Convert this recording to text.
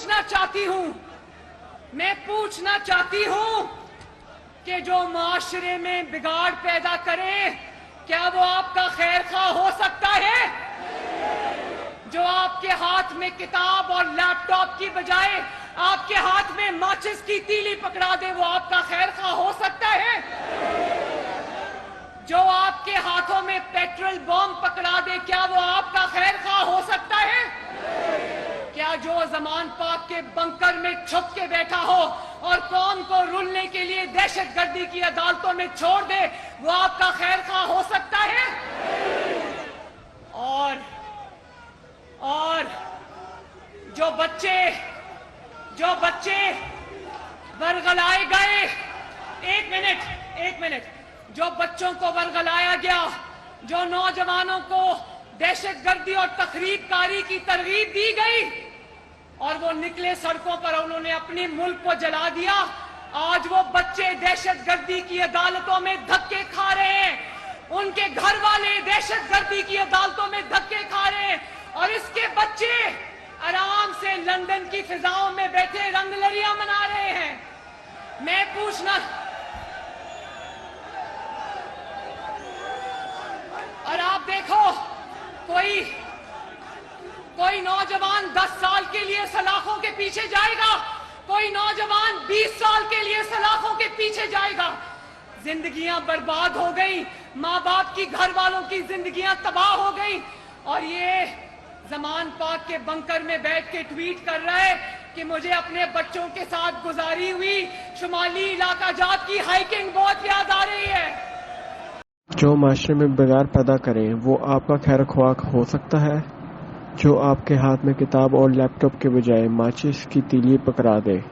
पूछना चाहती हूं कि जो माशरे में बिगाड़ पैदा करे, क्या वो आपका खैर खा हो सकता है? जो आपके हाथ में किताब और लैपटॉप की बजाय आपके हाथ में माचिस की तीली पकड़ा दे, वो आपका खैर खा हो सकता है? जो आपके हाथों में पेट्रोल बम पकड़ा दे, क्या वो आपका खैर खा हो सकता है? क्या जो ज़मान पाक के बंकर में छुप के बैठा हो और कौम को रुलने के लिए दहशतगर्दी की अदालतों में छोड़ दे, वो आपका खैर खा हो सकता है? और जो बच्चे वरगलाए गए, एक मिनट, जो बच्चों को वरगलाया गया, जो नौजवानों को दहशतगर्दी और तखरीबकारी की तरगीब दी गई और वो निकले सड़कों पर, उन्होंने अपने मुल्क को जला दिया। आज वो बच्चे दहशतगर्दी की अदालतों में धक्के खा रहे हैं, उनके घर वाले दहशतगर्दी की अदालतों में धक्के खा रहे हैं, और इसके बच्चे आराम से लंदन की फिजाओं में बैठे रंगलरियां मना रहे हैं। मैं पूछना, और आप देखो, कोई नौजवान 10 साल के लिए सलाखों के पीछे जाएगा, कोई नौजवान 20 साल के लिए सलाखों के पीछे जाएगा। जिंदगियां बर्बाद हो गई, माँ बाप की, घर वालों की जिंदगियां तबाह हो गई, और ये ज़मान पाक के बंकर में बैठ के ट्वीट कर रहा है कि मुझे अपने बच्चों के साथ गुजारी हुई शुमाली इलाका जात की हाइकिंग बहुत याद आ रही है। जो माशरे में बिगाड़ पैदा करे, वो आपका खैर ख्वाह हो सकता है? जो आपके हाथ में किताब और लैपटॉप के बजाय माचिस की तीली पकड़ा दे,